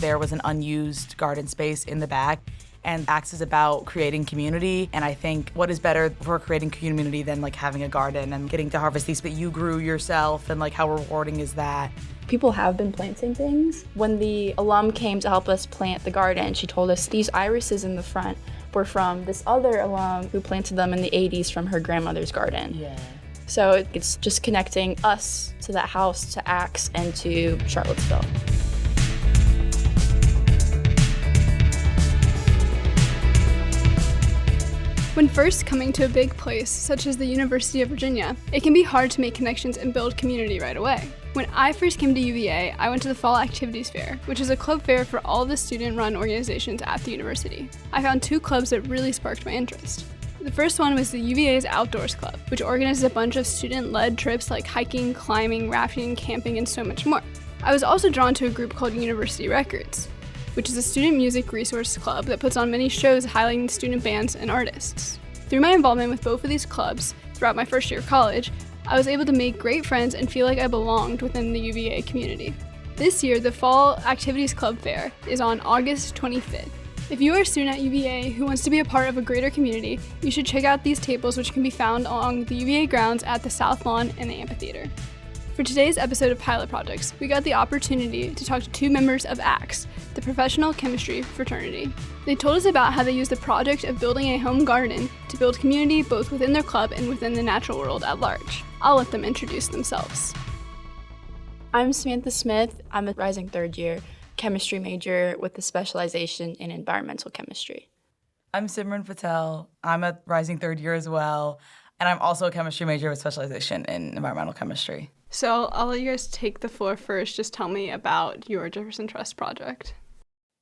there was an unused garden space in the back. And ACTS is about creating community. And I think what is better for creating community than like having a garden and getting to harvest these that you grew yourself, and like how rewarding is that? People have been planting things. When the alum came to help us plant the garden, she told us these irises in the front were from this other alum who planted them in the 80s from her grandmother's garden. Yeah. So it's just connecting us to that house, to ACTS, and to Charlottesville. When first coming to a big place, such as the University of Virginia, it can be hard to make connections and build community right away. When I first came to UVA, I went to the Fall Activities Fair, which is a club fair for all the student-run organizations at the university. I found 2 clubs that really sparked my interest. The first one was the UVA's Outdoors Club, which organizes a bunch of student-led trips like hiking, climbing, rafting, camping, and so much more. I was also drawn to a group called University Records, which is a student music resource club that puts on many shows highlighting student bands and artists. Through my involvement with both of these clubs throughout my first year of college, I was able to make great friends and feel like I belonged within the UVA community. This year, the Fall Activities Club Fair is on August 25th. If you are a student at UVA who wants to be a part of a greater community, you should check out these tables, which can be found along the UVA grounds at the South Lawn and the amphitheater. For today's episode of Pilot Projects, we got the opportunity to talk to 2 members of ACTS, the professional chemistry fraternity. They told us about how they use the project of building a home garden to build community both within their club and within the natural world at large. I'll let them introduce themselves. I'm Samantha Smith. I'm a rising 3rd year chemistry major with a specialization in environmental chemistry. I'm Simran Patel. I'm a rising 3rd year as well. And I'm also a chemistry major with specialization in environmental chemistry. So I'll let you guys take the floor first. Just tell me about your Jefferson Trust project.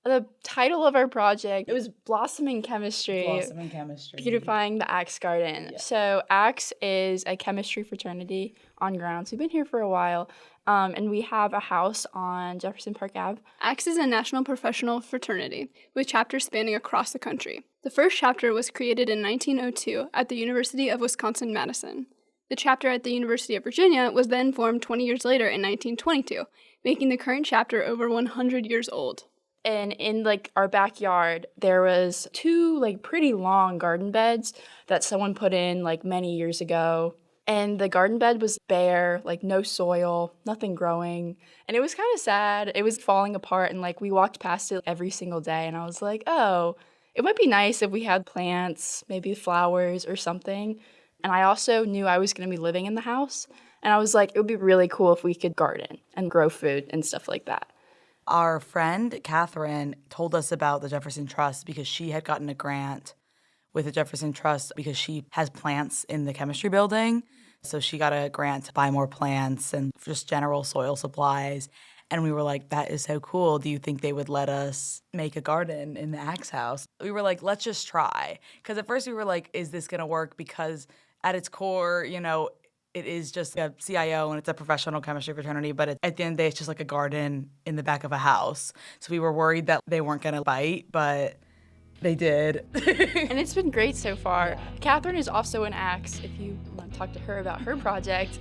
The title of our project, it was Blossoming Chemistry. Blossoming Chemistry. Beautifying the ACTS Garden. Yeah. So ACTS is a chemistry fraternity on grounds. We've been here for a while, and we have a house on Jefferson Park Ave. ACTS is a national professional fraternity with chapters spanning across the country. The first chapter was created in 1902 at the University of Wisconsin-Madison. The chapter at the University of Virginia was then formed 20 years later in 1922, making the current chapter over 100 years old. And in our backyard, there was 2 pretty long garden beds that someone put in many years ago. And the garden bed was bare, no soil, nothing growing. And it was kind of sad. It was falling apart, and we walked past it every single day. And I was like, oh, it might be nice if we had plants, maybe flowers or something. And I also knew I was going to be living in the house. And I was like, it would be really cool if we could garden and grow food and stuff like that. Our friend, Catherine, told us about the Jefferson Trust because she had gotten a grant with the Jefferson Trust because she has plants in the chemistry building. So she got a grant to buy more plants and just general soil supplies. And we were like, that is so cool. Do you think they would let us make a garden in the ACTS house? We were like, let's just try. Because at first we were like, is this going to work? Because at its core, it is just a CIO and it's a professional chemistry fraternity, but at the end of the day, it's just like a garden in the back of a house. So we were worried that they weren't going to bite, but they did. And it's been great so far. Catherine is also in ACTS, if you want to talk to her about her project.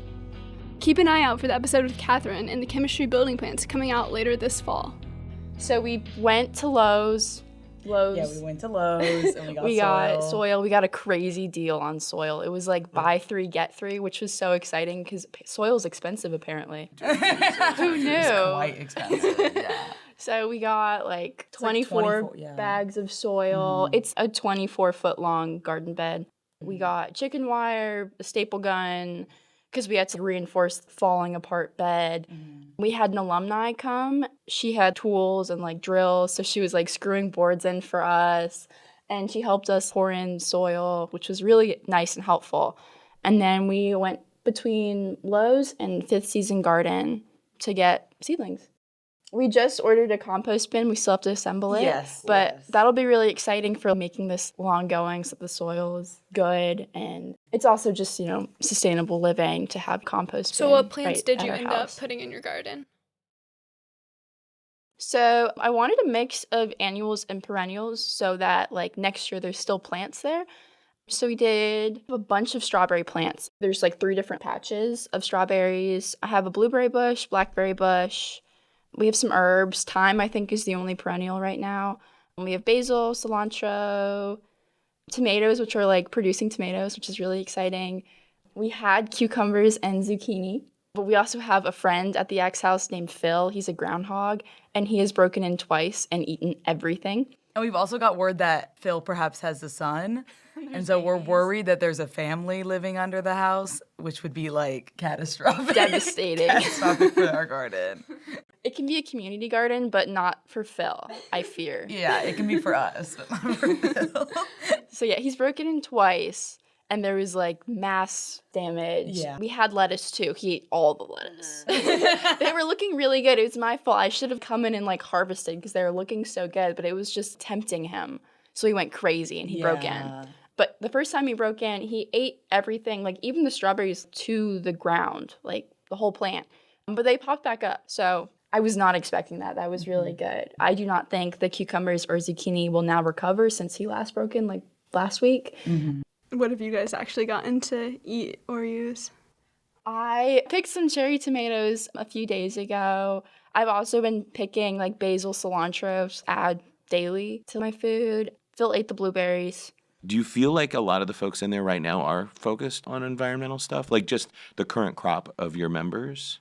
Keep an eye out for the episode with Catherine and the chemistry building plants coming out later this fall. So we went to Lowe's. Yeah, we went to Lowe's and we got soil. We got a crazy deal on soil. It was buy 3, get 3, which was so exciting because soil's expensive apparently. Who knew? It's quite expensive, yeah. So we got 24 bags of soil. Mm-hmm. It's a 24-foot long garden bed. Mm-hmm. We got chicken wire, a staple gun, because we had to reinforce the falling apart bed. Mm. We had an alumni come. She had tools and drills, so she was screwing boards in for us. And she helped us pour in soil, which was really nice and helpful. And then we went between Lowe's and Fifth Season Garden to get seedlings. We just ordered a compost bin. We still have to assemble it. Yes. But that'll be really exciting for making this long going so the soil is good. And it's also just, sustainable living to have compost So bin what plants right did at you our end house. up putting in your garden? So I wanted a mix of annuals and perennials so that next year there's still plants there. So we did a bunch of strawberry plants. There's 3 different patches of strawberries. I have a blueberry bush, blackberry bush, We have some herbs. Thyme, I think, is the only perennial right now. And we have basil, cilantro, tomatoes, which are like producing tomatoes, which is really exciting. We had cucumbers and zucchini. But we also have a friend at the Axe house named Phil. He's a groundhog, and he has broken in twice and eaten everything. And we've also got word that Phil perhaps has a son. And so we're worried that there's a family living under the house, which would be like catastrophic. Devastating. Catastrophic for our garden. It can be a community garden, but not for Phil, I fear. Yeah, it can be for us, but not for Phil. So yeah, he's broken in twice. And there was like mass damage. Yeah. We had lettuce too. He ate all the lettuce. They were looking really good. It was my fault. I should have come in and like harvested because they were looking so good, but it was just tempting him. So he went crazy and he broke in. But the first time he broke in, he ate everything, like even the strawberries to the ground, like the whole plant. But they popped back up. So I was not expecting that. That was really good. I do not think the cucumbers or zucchini will now recover since he last broke in like last week. Mm-hmm. What have you guys actually gotten to eat or use? I picked some cherry tomatoes a few days ago. I've also been picking like basil, cilantro, just add daily to my food. Phil ate the blueberries. Do you feel like a lot of the folks in there right now are focused on environmental stuff? Like just the current crop of your members?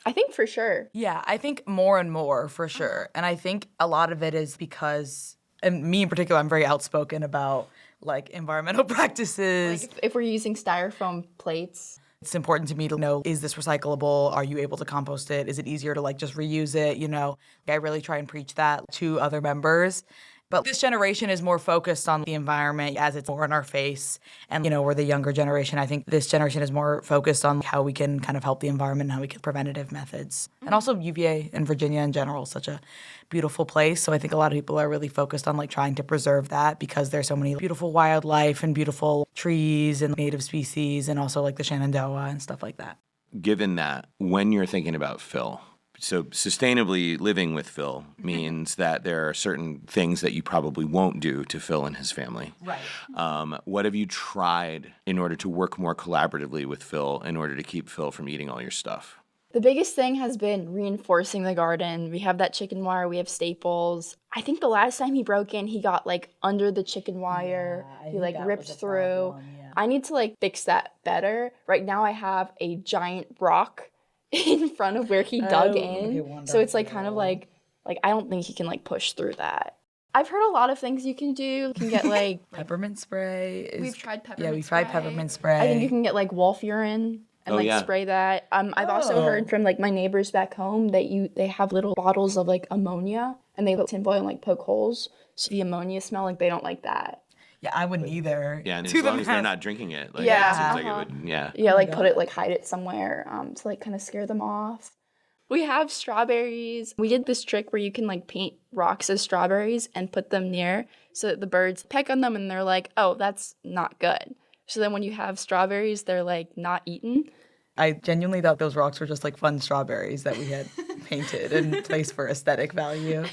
I think for sure. Yeah, I think more and more for sure. And I think a lot of it is because, and me in particular, I'm very outspoken about like environmental practices. Like if we're using styrofoam plates. It's important to me to know, is this recyclable? Are you able to compost it? Is it easier to like just reuse it? You know, I really try and preach that to other members. But this generation is more focused on the environment as it's more in our face. And, you know, we're the younger generation. I think this generation is more focused on how we can kind of help the environment and how we can preventative methods. And also UVA and Virginia in general is such a beautiful place. So I think a lot of people are really focused on like trying to preserve that because there's so many beautiful wildlife and beautiful trees and native species and also like the Shenandoah and stuff like that. Given that, when you're thinking about Phil, so sustainably living with Phil means that there are certain things that you probably won't do to Phil and his family. Right. What have you tried in order to work more collaboratively with Phil in order to keep Phil from eating all your stuff? The biggest thing has been reinforcing the garden. We have that chicken wire. We have staples. I think the last time he broke in, he got like under the chicken wire. Yeah, he like ripped through. I need to like fix that better. Right now I have a giant rock in front of where he dug in. So it's like kind of like I don't think he can like push through that. I've heard a lot of things you can do. You can get like peppermint spray. We've tried peppermint spray. Yeah, we've tried peppermint spray. I think you can get like wolf urine and spray that. I've also heard from like my neighbors back home that they have little bottles of like ammonia and they put tinfoil and like poke holes. So the ammonia smell, like they don't like that. Yeah, I wouldn't either. Yeah, and as long as they're not drinking it. Like, Yeah. It seems like it would, yeah. Yeah, like put it, like hide it somewhere to like kind of scare them off. We have strawberries. We did this trick where you can like paint rocks as strawberries and put them near so that the birds peck on them and they're like, oh, that's not good. So then when you have strawberries, they're like not eaten. I genuinely thought those rocks were just like fun strawberries that we had painted and placed for aesthetic value.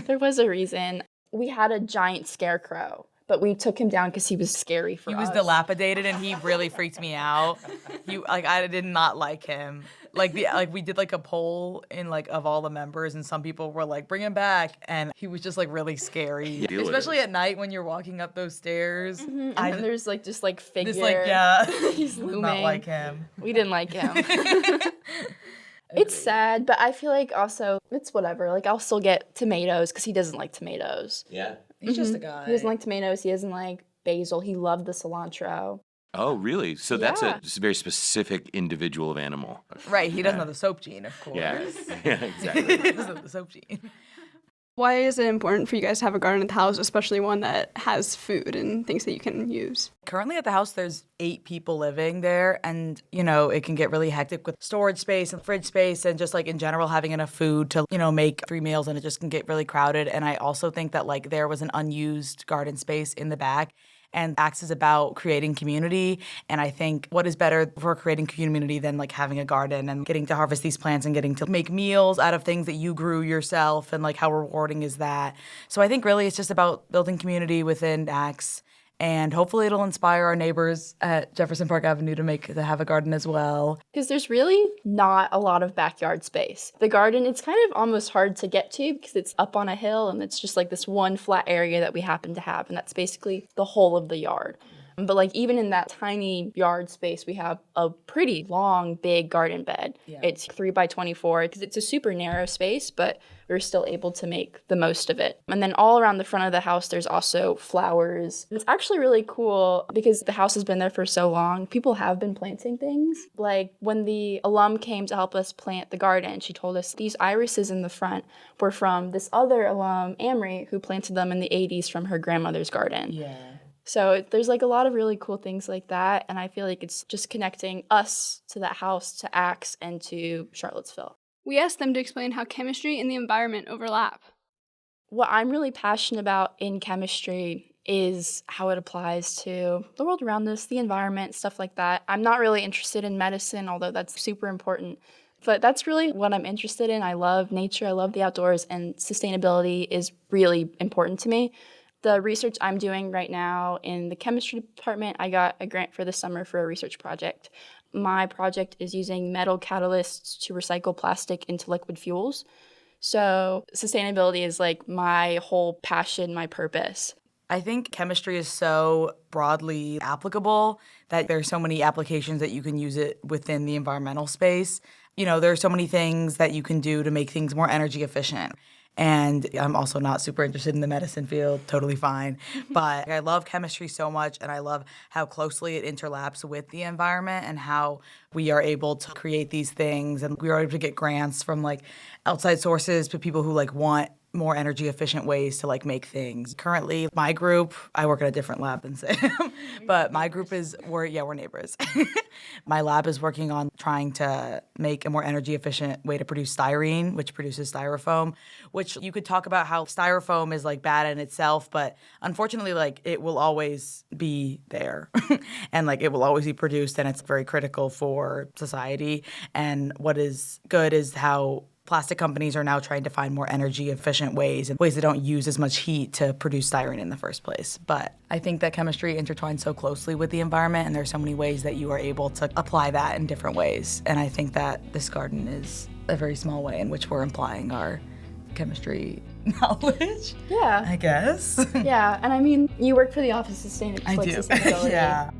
There was a reason. We had a giant scarecrow. But we took him down because he was scary for us. He was dilapidated and he really freaked me out. I did not like him. We did like a poll in like of all the members and some people were like, bring him back. And he was just like really scary. Especially at night when you're walking up those stairs. Mm-hmm. And then there's like just like figure. This like, yeah. He's looming. Not like him. We didn't like him. It's sad, but I feel like also it's whatever. Like I'll still get tomatoes because he doesn't like tomatoes. Yeah. He's just a guy. He doesn't like tomatoes. He doesn't like basil. He loved the cilantro. Oh, really? So that's Yeah. a very specific individual of animal. Right, he doesn't have the soap gene, of course. Yeah, yeah, exactly. He doesn't have the soap gene. Why is it important for you guys to have a garden at the house, especially one that has food and things that you can use? Currently at the house, there's 8 people living there, and, you know, it can get really hectic with storage space and fridge space and just, like, in general, having enough food to, you know, make 3 meals, and it just can get really crowded. And I also think that, like, there was an unused garden space in the back, and Axe is about creating community. And I think what is better for creating community than like having a garden and getting to harvest these plants and getting to make meals out of things that you grew yourself, and like how rewarding is that? So I think really it's just about building community within Axe And hopefully it'll inspire our neighbors at Jefferson Park Avenue to have a garden as well. Because there's really not a lot of backyard space. The garden, it's kind of almost hard to get to because it's up on a hill and it's just like this one flat area that we happen to have. And that's basically the whole of the yard. But like even in that tiny yard space, we have a pretty long, big garden bed. Yeah. It's 3x24 because it's a super narrow space, but we're still able to make the most of it. And then all around the front of the house, there's also flowers. It's actually really cool because the house has been there for so long. People have been planting things. Like when the alum came to help us plant the garden, she told us these irises in the front were from this other alum, Amory, who planted them in the 80s from her grandmother's garden. Yeah. So there's like a lot of really cool things like that. And I feel like it's just connecting us to that house, to Axe, and to Charlottesville. We asked them to explain how chemistry and the environment overlap. What I'm really passionate about in chemistry is how it applies to the world around us, the environment, stuff like that. I'm not really interested in medicine, although that's super important. But that's really what I'm interested in. I love nature, I love the outdoors, and sustainability is really important to me. The research I'm doing right now in the chemistry department, I got a grant for the summer for a research project. My project is using metal catalysts to recycle plastic into liquid fuels. So sustainability is like my whole passion, my purpose. I think chemistry is so broadly applicable that there are so many applications that you can use it within the environmental space. You know, there are so many things that you can do to make things more energy efficient. And I'm also not super interested in the medicine field, totally fine. But I love chemistry so much, and I love how closely it interlaps with the environment and how we are able to create these things. And we are able to get grants from like outside sources to people who like want more energy efficient ways to like make things. Currently, my group, I work at a different lab than Sam, but my group we're neighbors. My lab is working on trying to make a more energy efficient way to produce styrene, which produces styrofoam, which you could talk about how styrofoam is like bad in itself, but unfortunately like it will always be there and like it will always be produced, and it's very critical for society. And what is good is how plastic companies are now trying to find more energy efficient ways and ways that don't use as much heat to produce styrene in the first place. But I think that chemistry intertwines so closely with the environment, and there's so many ways that you are able to apply that in different ways. And I think that this garden is a very small way in which we're applying our chemistry knowledge. Yeah. I guess. Yeah, and I mean, you work for the Office of Sustainability. I do. Yeah.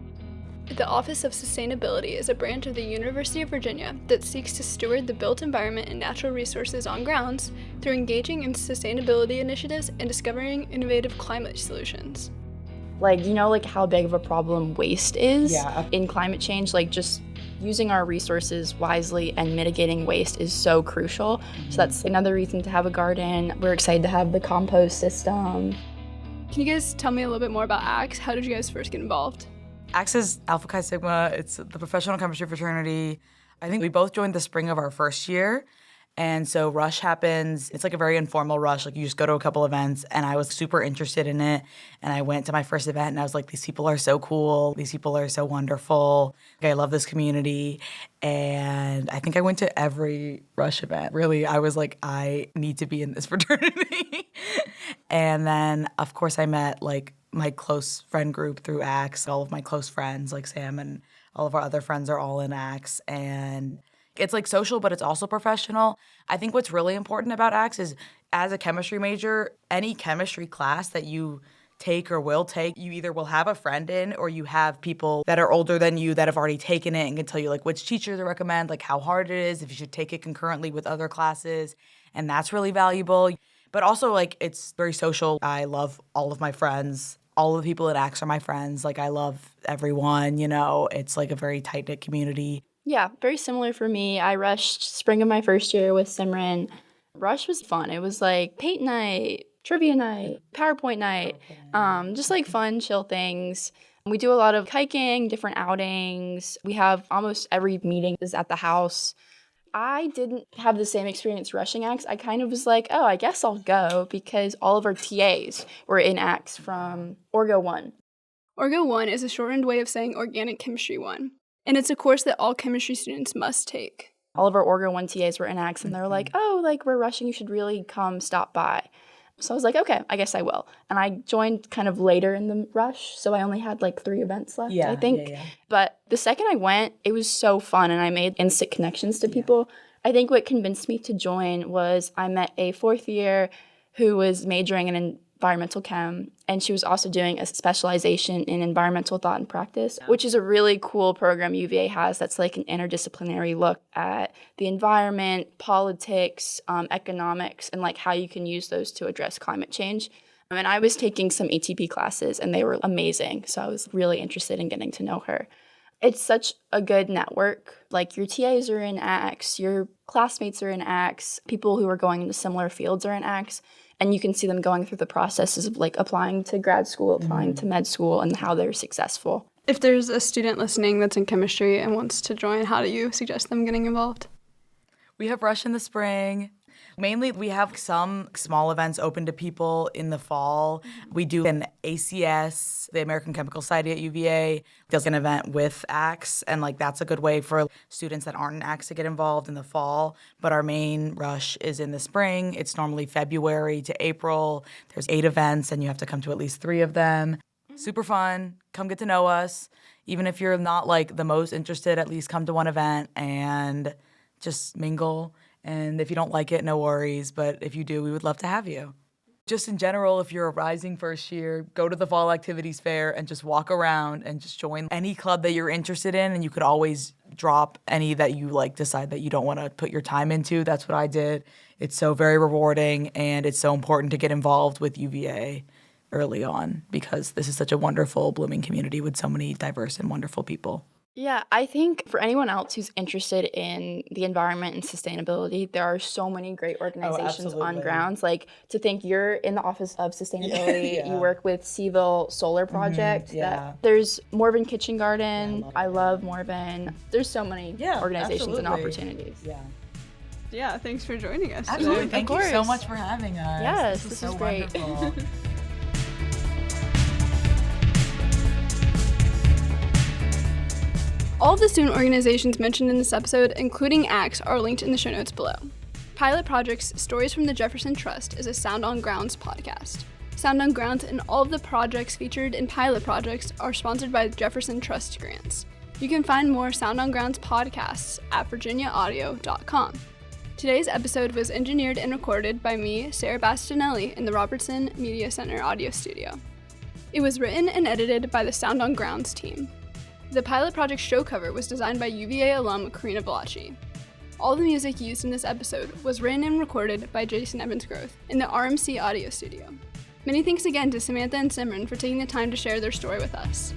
The Office of Sustainability is a branch of the University of Virginia that seeks to steward the built environment and natural resources on grounds through engaging in sustainability initiatives and discovering innovative climate solutions. Like, you know, like how big of a problem waste is Yeah. in climate change? Like just using our resources wisely and mitigating waste is so crucial. Mm-hmm. So that's another reason to have a garden. We're excited to have the compost system. Can you guys tell me a little bit more about Axe? How did you guys first get involved? Axe is Alpha Chi Sigma. It's the professional chemistry fraternity. I think we both joined the spring of our first year. And so Rush happens. It's like a very informal Rush. Like you just go to a couple events, and I was super interested in it. And I went to my first event, and I was like, these people are so cool. These people are so wonderful. Like, I love this community. And I think I went to every Rush event. Really, I was like, I need to be in this fraternity. And then, of course, I met like my close friend group through Axe. All of my close friends, like Sam and all of our other friends, are all in Axe. And it's like social, but it's also professional. I think what's really important about Axe is, as a chemistry major, any chemistry class that you take or will take, you either will have a friend in, or you have people that are older than you that have already taken it and can tell you like which teacher to recommend, like how hard it is, if you should take it concurrently with other classes. And that's really valuable. But also, like, it's very social. I love all of my friends. All of the people at Axe are my friends. Like, I love everyone, you know. It's like a very tight-knit community. Yeah, very similar for me. I rushed spring of my first year with Simran. Rush was fun. It was like paint night, trivia night, PowerPoint night, just like fun, chill things. We do a lot of hiking, different outings. We have almost every meeting is at the house. I didn't have the same experience rushing Axe. I kind of was like, oh, I guess I'll go, because all of our TAs were in Axe from Orgo 1. Orgo 1 is a shortened way of saying Organic Chemistry 1, and it's a course that all chemistry students must take. All of our Orgo 1 TAs were in Axe, and they were like, oh, like, we're rushing, you should really come stop by. So I was like, okay, I guess I will. And I joined kind of later in the rush, so I only had like 3 events left, I think. Yeah. But the second I went, it was so fun, and I made instant connections to people. I think what convinced me to join was I met a 4th year who was majoring in environmental chem, and she was also doing a specialization in environmental thought and practice, which is a really cool program UVA has that's like an interdisciplinary look at the environment, politics, economics, and like how you can use those to address climate change. And I was taking some ATP classes, and they were amazing, so I was really interested in getting to know her. It's such a good network. Like, your TAs are in ACTS, your classmates are in ACTS, people who are going into similar fields are in ACTS, and you can see them going through the processes of like applying to grad school, applying to med school, and how they're successful. If there's a student listening that's in chemistry and wants to join, how do you suggest them getting involved? We have Rush in the spring. Mainly, we have some small events open to people in the fall. We do an ACS, the American Chemical Society at UVA, does an event with ACTS, and like that's a good way for students that aren't in ACTS to get involved in the fall. But our main rush is in the spring. It's normally February to April. There's 8 events, and you have to come to at least 3 of them. Super fun. Come get to know us. Even if you're not like the most interested, at least come to one event and just mingle. And if you don't like it, no worries. But if you do, we would love to have you. Just in general, if you're a rising first year, go to the fall activities fair and just walk around and just join any club that you're interested in. And you could always drop any that you like decide that you don't want to put your time into. That's what I did. It's so very rewarding, and it's so important to get involved with UVA early on because this is such a wonderful, blooming community with so many diverse and wonderful people. Yeah, I think for anyone else who's interested in the environment and sustainability, there are so many great organizations on grounds. Like, to think you're in the Office of Sustainability, you work with Seaville Solar Project. There's Morven Kitchen Garden. I love Morven. There's so many organizations and opportunities. Yeah, thanks for joining us. Absolutely. Thank you so much for having us. Yes, this is so great. Wonderful. All of the student organizations mentioned in this episode, including ACTS, are linked in the show notes below. Pilot Project's Stories from the Jefferson Trust is a Sound on Grounds podcast. Sound on Grounds and all of the projects featured in Pilot Projects are sponsored by the Jefferson Trust grants. You can find more Sound on Grounds podcasts at virginiaaudio.com. Today's episode was engineered and recorded by me, Sarah Bastinelli, in the Robertson Media Center audio studio. It was written and edited by the Sound on Grounds team. The Pilot Project show cover was designed by UVA alum Carina Velocci. All the music used in this episode was written and recorded by Jason Evans Groth in the RMC audio studio. Many thanks again to Samantha and Simran for taking the time to share their story with us.